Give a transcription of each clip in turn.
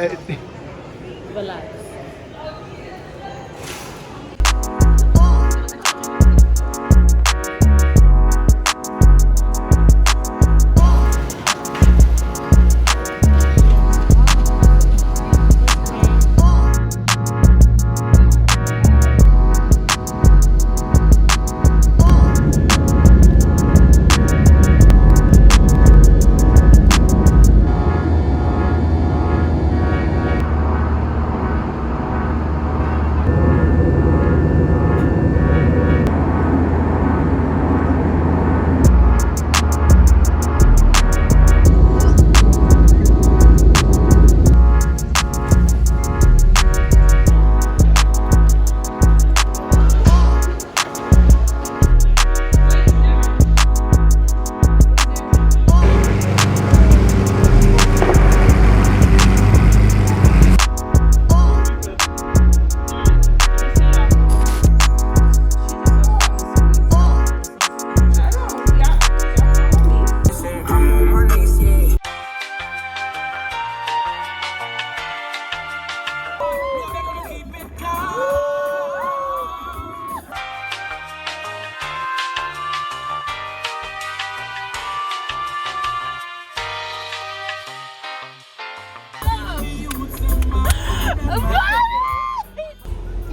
what? Relax.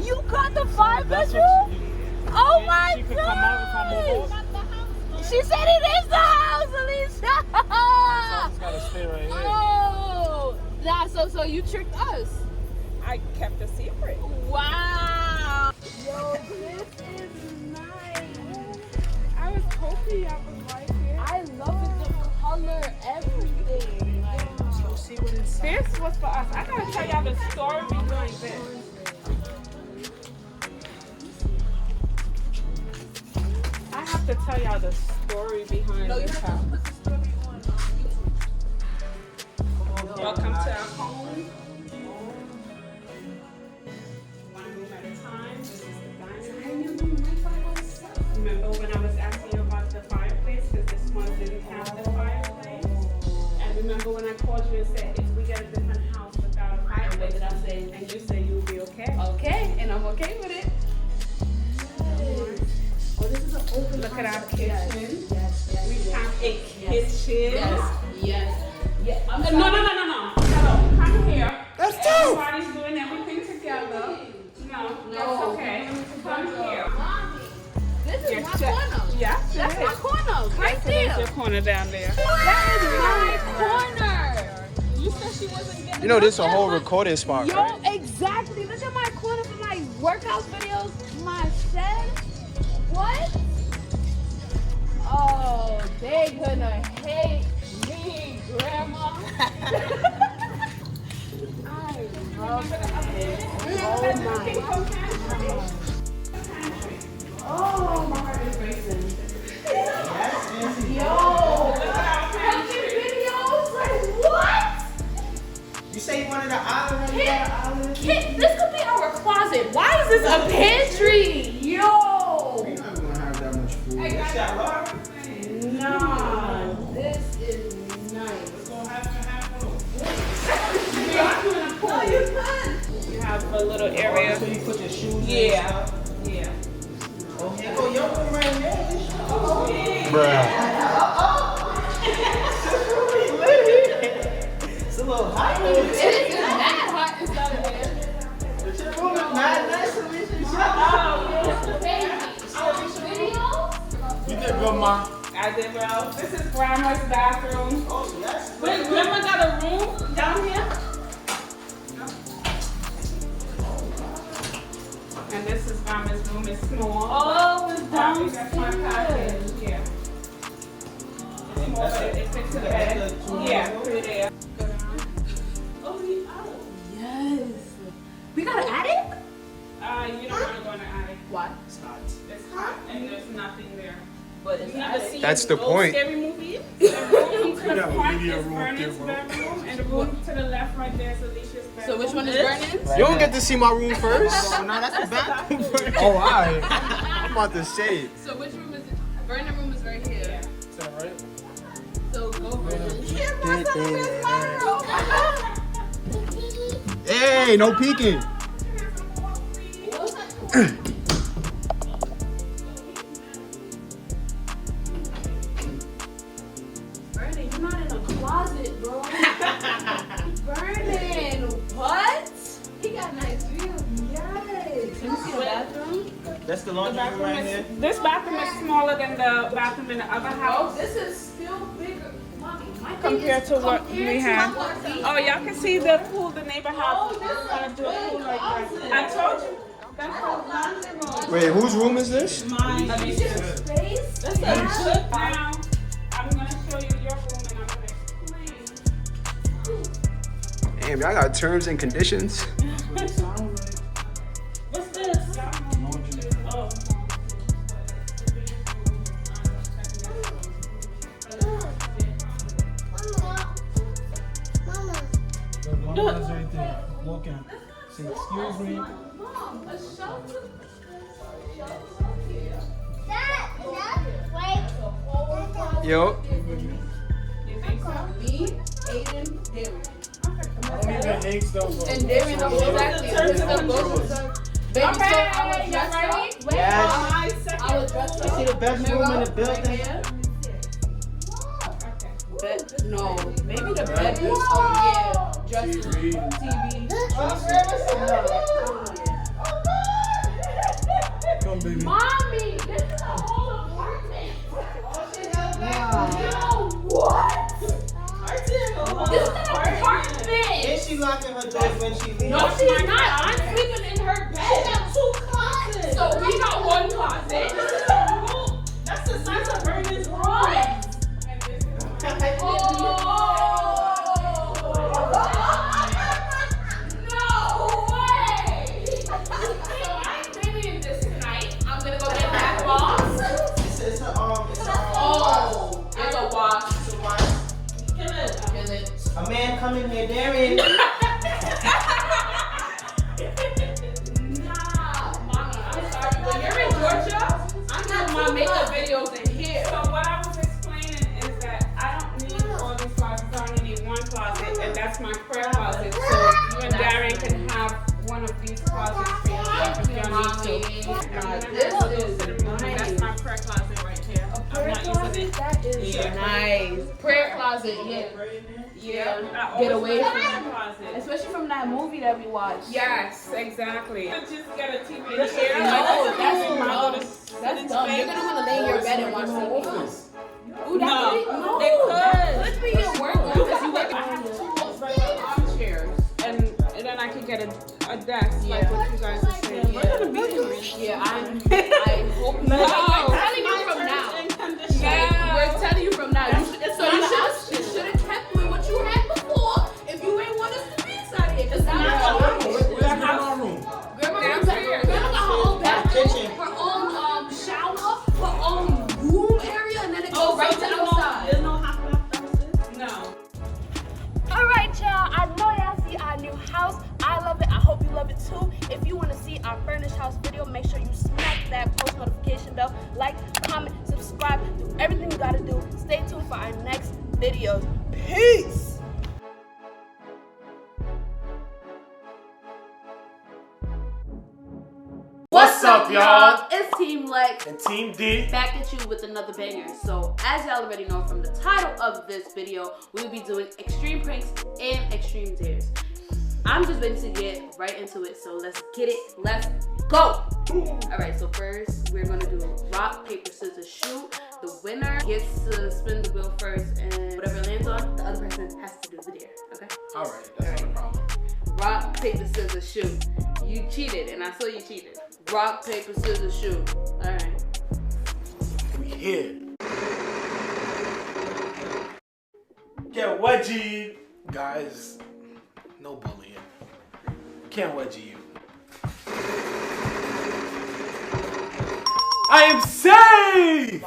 You got the 5-bedroom? Oh my god! She said it is the house, Alicia! Gotta stay right here. Oh! So you tricked us. I kept a secret. Wow! Yo, this is nice. I was hoping I was right here. I love it, the color, everything. Like, See what it's. This was for us. I gotta tell y'all the story behind this. I have to tell y'all the story behind this house. Welcome to our home. One room at a time. This is the dining room. Remember when I was asking you about the fireplace? Because this one didn't have the fireplace. And remember when I called you and said, if we get a different house without a fireplace? what did I say? And you said you'll be okay. Okay, and I'm okay with it. Oh, this is an open Look at our concept. kitchen. Yes. We have a kitchen. Yes. I'm No. sorry. Hello, come here. That's dope. Everybody's doing everything together. No, that's okay. Come here. Mommy, this is Yes, my yes. corner. Yes, That's it my is. corner, right Yes, it is there. your corner down there. That is my corner. You said she wasn't getting You know, this is a whole recording spot, Yo, right? exactly. Look at my corner for my workout videos, my shed. What? Oh, they gonna hate me, Grandma. I love it. Oh my. Oh, my heart is racing. Yo, watching videos, like what? You say you wanted an island? You got an island? Kid, this could be our closet. Why is this a pantry? Yo. You're not gonna have that much food. Nah, this is nice. We're gonna have to have one. No, you can. You have a little area. So you put your shoes in and Yeah. stuff? Yeah. Oh, here go your room right there. Bruh. It's a little hot. It is that hot inside of there. But your room is mad nice, Alicia. Video? You did good, Ma. I did well. This is Grandma's bathroom. Oh, so that's Wait, Grandma got a room down here? And this is Grandma's room. It's small. Oh, it's That's my downstairs. package. Yeah. It's small, but it fits to the bed. Yeah, put it there. Oh, Yes. We got an attic? you don't want to go in the attic. Why? it's hot. It's hot and there's nothing there. But it's You not. never seen That's the those point. scary movies? The room to the Yeah, front video is room Vernon's there, bro. bedroom, and the room to the left right there is Alicia's bedroom. So which one is Vernon's? You don't get to see my room first. Oh, no, that's the bathroom. Oh, alright. I'm about to say it. So which room is it? Vernon room is right here. Is that right? So go Vernon. Hey, no peeking. Vernon, you're not in a closet, bro. Vernon, what? He got a nice view. Yes. Let me see the bathroom. That's the laundry room right here. This bathroom is smaller than the bathroom in the other Oh, house this is still bigger. Mommy, my thing compared is to what compared we to have. what we- Oh, y'all can see the pool the neighbor has. Oh, this is Gonna do a pool like that. closet. I told you. That's the laundry room. Wait, whose room is this? Mine. Space? That's a good now. I'm gonna show you your room and I'm gonna explain. Damn, y'all got terms and conditions. What's this? Oh. The mama is right there. Walk in. Say, excuse me. Mom, a shelter. Yo. You think so? Me, Aiden, Darian. I don't even ask those. And Darian knows exactly. Turn to the Baby, Okay, so I was you dressed ready? up. Yes. My second. I was dressed You see up. the best room in the building? No, maybe the bedroom. Oh yeah, dressing room, TV. Come, baby. Mommy, this is a whole apartment. Yo, what? This is an apartment. And she locking her door when she leaves. No, she's not. I'm sleeping in her bed. She got 2 closets. So we got 1 closet. That's the size of Vernon's room. No way! So I'm staying in this tonight. I'm gonna go get bath bombs. It's a Oh, it's a wash. Kill it. A man coming here, Darian. Nah, mommy, I'm sorry. When you're in Georgia, I'm doing my makeup videos in here. So what I was explaining is that I don't need all these closets. I only need 1 closet, and that's my prayer closet. So you and Darren can have one of these closets for yourself if y'all need to. This is That's my prayer closet right here. I'm not using it. That is Yeah. nice. Prayer closet, yeah. Yeah. I Get always away put from it in the closet. Especially from that movie that we watched. Yes, exactly. Just get a TV in here. No, that's room. dumb. Go to That's dumb. You're gonna wanna lay in your bed and watch TV. Ooh, that No, could be, no, they could. that could be your work office. You work I have 2 regular armchairs, and then I could get a desk, like what you guys are saying. We're gonna be here. Yeah, I hope No. we're telling you from now. Yeah. We're telling you from now. You should have kept with what you had before if you ain't want us to be inside here. Cause now Where's my room? Grandma got her own bathroom, her own shower, her own room area, and then it goes right to the outside. There's no hot left downstairs? No. Alright y'all, I know y'all see our new house. I love it. I hope you love it too. If you want to see our furnished house video, make sure you smack that post notification bell. Like, comment, subscribe, do everything you gotta do. Stay tuned for our next videos. Peace! What's up, y'all? It's Team Lex. And Team D. Back at you with another banger. So as y'all already know from the title of this video, we'll be doing extreme pranks and extreme dares. I'm just ready to get right into it, so let's get it. Let's go. All right, so first we're gonna do rock, paper, scissors, shoot. The winner gets to spin the wheel first, and whatever it lands on, the other person has to do the dare. Okay? All right, that's not a problem. Rock, paper, scissors, shoot. You cheated, and I saw you cheated. Rock, paper, scissors, shoot. All right. We here. Get wedgie, guys. No bullying. Can't wedgie you. I am safe.